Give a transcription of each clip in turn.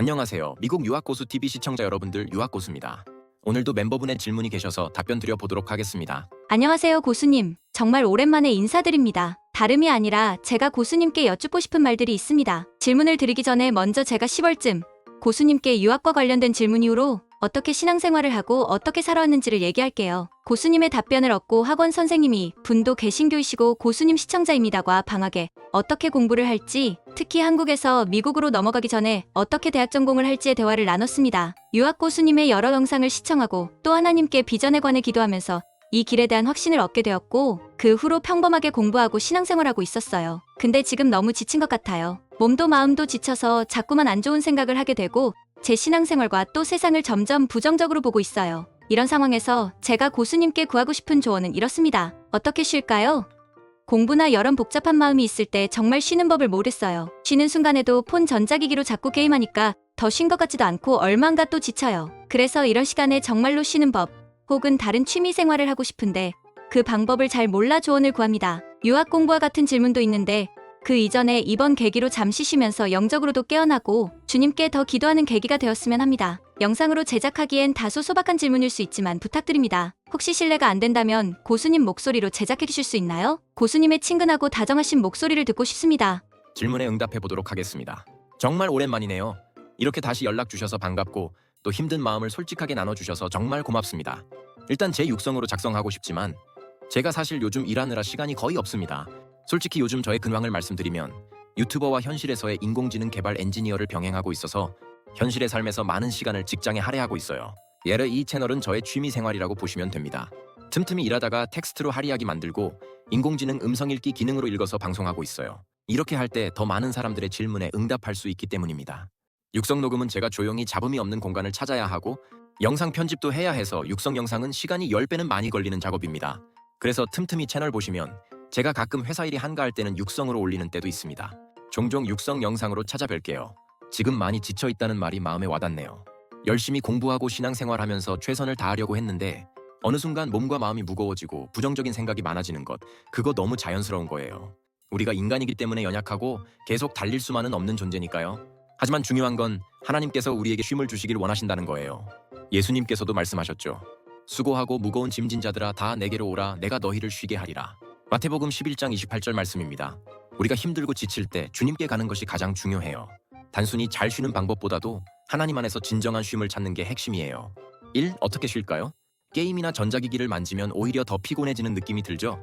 안녕하세요. 미국 유학고수 TV 시청자 여러분들, 유학고수입니다. 오늘도 멤버분의 질문이 계셔서 답변 드려보도록 하겠습니다. 안녕하세요, 고수님. 정말 오랜만에 인사드립니다. 다름이 아니라 제가 고수님께 여쭙고 싶은 말들이 있습니다. 질문을 드리기 전에 먼저 제가 10월쯤 고수님께 유학과 관련된 질문 이후로 어떻게 신앙생활을 하고 어떻게 살아왔는지를 얘기할게요. 고수님의 답변을 얻고 학원 선생님이 분도 개신교이시고 고수님 시청자입니다과 방학에 어떻게 공부를 할지, 특히 한국에서 미국으로 넘어가기 전에 어떻게 대학 전공을 할지의 대화를 나눴습니다. 유학 고수님의 여러 영상을 시청하고 또 하나님께 비전에 관해 기도하면서 이 길에 대한 확신을 얻게 되었고, 그 후로 평범하게 공부하고 신앙생활하고 있었어요. 근데 지금 너무 지친 것 같아요. 몸도 마음도 지쳐서 자꾸만 안 좋은 생각을 하게 되고 제 신앙생활과 또 세상을 점점 부정적으로 보고 있어요. 이런 상황에서 제가 고수님께 구하고 싶은 조언은 이렇습니다. 어떻게 쉴까요? 공부나 여러 복잡한 마음이 있을 때 정말 쉬는 법을 모르겠어요. 쉬는 순간에도 폰 전자기기로 자꾸 게임하니까 더 쉰 것 같지도 않고 얼마인가 또 지쳐요. 그래서 이런 시간에 정말로 쉬는 법 혹은 다른 취미 생활을 하고 싶은데 그 방법을 잘 몰라 조언을 구합니다. 유학 공부와 같은 질문도 있는데 그 이전에 이번 계기로 잠시 쉬면서 영적으로도 깨어나고 주님께 더 기도하는 계기가 되었으면 합니다. 영상으로 제작하기엔 다소 소박한 질문일 수 있지만 부탁드립니다. 혹시 실례가 안 된다면 고수님 목소리로 제작해 주실 수 있나요? 고수님의 친근하고 다정하신 목소리를 듣고 싶습니다. 질문에 응답해 보도록 하겠습니다. 정말 오랜만이네요. 이렇게 다시 연락 주셔서 반갑고 또 힘든 마음을 솔직하게 나눠주셔서 정말 고맙습니다. 일단 제 육성으로 작성하고 싶지만 제가 사실 요즘 일하느라 시간이 거의 없습니다. 솔직히 요즘 저의 근황을 말씀드리면 유튜버와 현실에서의 인공지능 개발 엔지니어를 병행하고 있어서 현실의 삶에서 많은 시간을 직장에 할애하고 있어요. 예를 이 채널은 저의 취미 생활이라고 보시면 됩니다. 틈틈이 일하다가 텍스트로 할이하기 만들고 인공지능 음성 읽기 기능으로 읽어서 방송하고 있어요. 이렇게 할 때 더 많은 사람들의 질문에 응답할 수 있기 때문입니다. 육성 녹음은 제가 조용히 잡음이 없는 공간을 찾아야 하고 영상 편집도 해야 해서 육성 영상은 시간이 10배는 많이 걸리는 작업입니다. 그래서 틈틈이 채널 보시면 제가 가끔 회사 일이 한가할 때는 육성으로 올리는 때도 있습니다. 종종 육성 영상으로 찾아뵐게요. 지금 많이 지쳐있다는 말이 마음에 와닿네요. 열심히 공부하고 신앙생활하면서 최선을 다하려고 했는데 어느 순간 몸과 마음이 무거워지고 부정적인 생각이 많아지는 것, 그거 너무 자연스러운 거예요. 우리가 인간이기 때문에 연약하고 계속 달릴 수만은 없는 존재니까요. 하지만 중요한 건 하나님께서 우리에게 쉼을 주시길 원하신다는 거예요. 예수님께서도 말씀하셨죠. 수고하고 무거운 짐진 자들아 다 내게로 오라, 내가 너희를 쉬게 하리라. 마태복음 11장 28절 말씀입니다. 우리가 힘들고 지칠 때 주님께 가는 것이 가장 중요해요. 단순히 잘 쉬는 방법보다도 하나님 안에서 진정한 쉼을 찾는 게 핵심이에요. 1. 어떻게 쉴까요? 게임이나 전자기기를 만지면 오히려 더 피곤해지는 느낌이 들죠?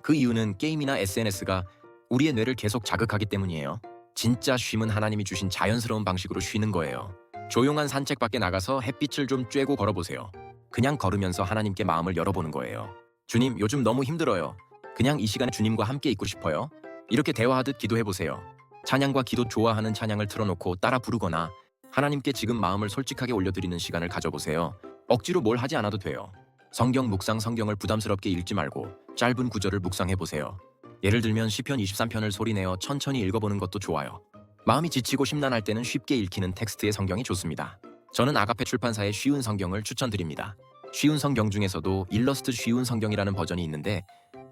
그 이유는 게임이나 SNS가 우리의 뇌를 계속 자극하기 때문이에요. 진짜 쉼은 하나님이 주신 자연스러운 방식으로 쉬는 거예요. 조용한 산책 밖에 나가서 햇빛을 좀 쬐고 걸어보세요. 그냥 걸으면서 하나님께 마음을 열어보는 거예요. 주님, 요즘 너무 힘들어요. 그냥 이 시간에 주님과 함께 있고 싶어요. 이렇게 대화하듯 기도해보세요. 찬양과 기도 좋아하는 찬양을 틀어놓고 따라 부르거나 하나님께 지금 마음을 솔직하게 올려드리는 시간을 가져보세요. 억지로 뭘 하지 않아도 돼요. 성경 묵상, 성경을 부담스럽게 읽지 말고 짧은 구절을 묵상해보세요. 예를 들면 시편 23편을 소리내어 천천히 읽어보는 것도 좋아요. 마음이 지치고 심란할 때는 쉽게 읽히는 텍스트의 성경이 좋습니다. 저는 아가페 출판사의 쉬운 성경을 추천드립니다. 쉬운 성경 중에서도 일러스트 쉬운 성경이라는 버전이 있는데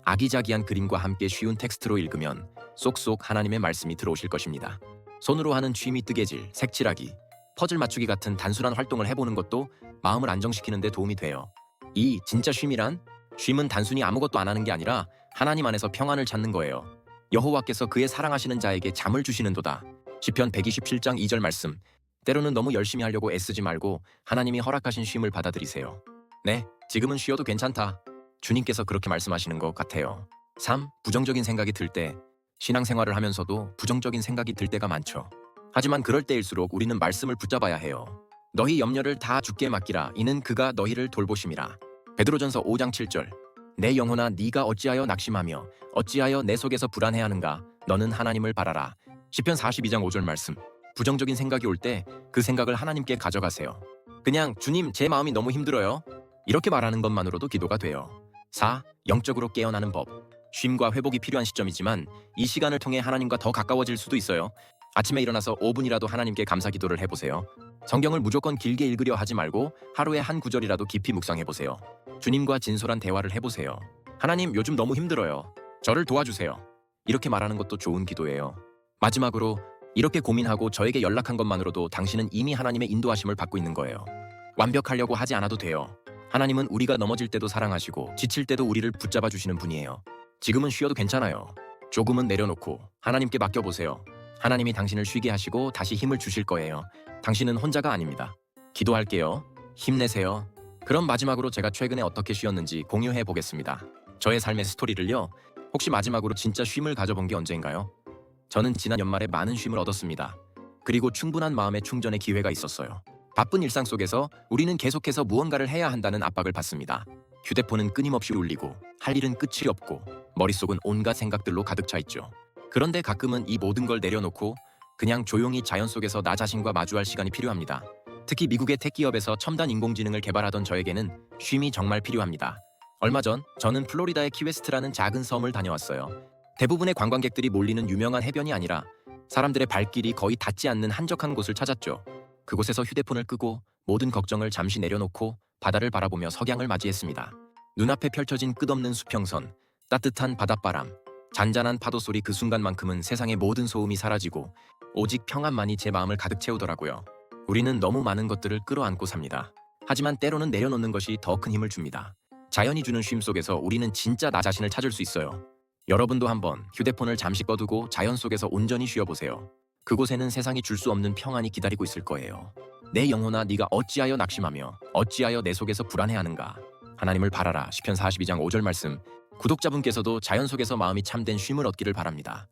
아기자기한 그림과 함께 쉬운 텍스트로 읽으면 쏙쏙 하나님의 말씀이 들어오실 것입니다. 손으로 하는 취미 뜨개질, 색칠하기, 퍼즐 맞추기 같은 단순한 활동을 해보는 것도 마음을 안정시키는 데 도움이 돼요. 이 진짜 쉼이란? 쉼은 단순히 아무것도 안 하는 게 아니라 하나님 안에서 평안을 찾는 거예요. 여호와께서 그의 사랑하시는 자에게 잠을 주시는도다. 시편 127장 2절 말씀. 때로는 너무 열심히 하려고 애쓰지 말고 하나님이 허락하신 쉼을 받아들이세요. 네, 지금은 쉬어도 괜찮다. 주님께서 그렇게 말씀하시는 것 같아요. 3. 부정적인 생각이 들 때. 신앙생활을 하면서도 부정적인 생각이 들 때가 많죠. 하지만 그럴 때일수록 우리는 말씀을 붙잡아야 해요. 너희 염려를 다 주께 맡기라. 이는 그가 너희를 돌보심이라. 베드로전서 5장 7절. 내 영혼아 네가 어찌하여 낙심하며 어찌하여 내 속에서 불안해하는가. 너는 하나님을 바라라. 시편 42장 5절 말씀. 부정적인 생각이 올 때 그 생각을 하나님께 가져가세요. 그냥 주님, 제 마음이 너무 힘들어요. 이렇게 말하는 것만으로도 기도가 돼요. 4. 영적으로 깨어나는 법. 쉼과 회복이 필요한 시점이지만 이 시간을 통해 하나님과 더 가까워질 수도 있어요. 아침에 일어나서 5분이라도 하나님께 감사 기도를 해보세요. 성경을 무조건 길게 읽으려 하지 말고 하루에 한 구절이라도 깊이 묵상해보세요. 주님과 진솔한 대화를 해보세요. 하나님, 요즘 너무 힘들어요. 저를 도와주세요. 이렇게 말하는 것도 좋은 기도예요. 마지막으로 이렇게 고민하고 저에게 연락한 것만으로도 당신은 이미 하나님의 인도하심을 받고 있는 거예요. 완벽하려고 하지 않아도 돼요. 하나님은 우리가 넘어질 때도 사랑하시고 지칠 때도 우리를 붙잡아 주시는 분이에요. 지금은 쉬어도 괜찮아요. 조금은 내려놓고 하나님께 맡겨보세요. 하나님이 당신을 쉬게 하시고 다시 힘을 주실 거예요. 당신은 혼자가 아닙니다. 기도할게요. 힘내세요. 그럼 마지막으로 제가 최근에 어떻게 쉬었는지 공유해 보겠습니다. 저의 삶의 스토리를요. 혹시 마지막으로 진짜 쉼을 가져본 게 언제인가요? 저는 지난 연말에 많은 쉼을 얻었습니다. 그리고 충분한 마음의 충전의 기회가 있었어요. 바쁜 일상 속에서 우리는 계속해서 무언가를 해야 한다는 압박을 받습니다. 휴대폰은 끊임없이 울리고 할 일은 끝이 없고 머릿속은 온갖 생각들로 가득 차 있죠. 그런데 가끔은 이 모든 걸 내려놓고 그냥 조용히 자연 속에서 나 자신과 마주할 시간이 필요합니다. 특히 미국의 택기업에서 첨단 인공지능을 개발하던 저에게는 쉼이 정말 필요합니다. 얼마 전 저는 플로리다의 키웨스트라는 작은 섬을 다녀왔어요. 대부분의 관광객들이 몰리는 유명한 해변이 아니라 사람들의 발길이 거의 닿지 않는 한적한 곳을 찾았죠. 그곳에서 휴대폰을 끄고 모든 걱정을 잠시 내려놓고 바다를 바라보며 석양을 맞이했습니다. 눈앞에 펼쳐진 끝없는 수평선, 따뜻한 바닷바람, 잔잔한 파도 소리, 그 순간만큼은 세상의 모든 소음이 사라지고 오직 평안만이 제 마음을 가득 채우더라고요. 우리는 너무 많은 것들을 끌어안고 삽니다. 하지만 때로는 내려놓는 것이 더 큰 힘을 줍니다. 자연이 주는 쉼 속에서 우리는 진짜 나 자신을 찾을 수 있어요. 여러분도 한번 휴대폰을 잠시 꺼두고 자연 속에서 온전히 쉬어보세요. 그곳에는 세상이 줄 수 없는 평안이 기다리고 있을 거예요. 내 영혼아, 네가 어찌하여 낙심하며 어찌하여 내 속에서 불안해하는가. 하나님을 바라라. 시편 42장 5절 말씀. 구독자분께서도 자연 속에서 마음이 참된 쉼을 얻기를 바랍니다.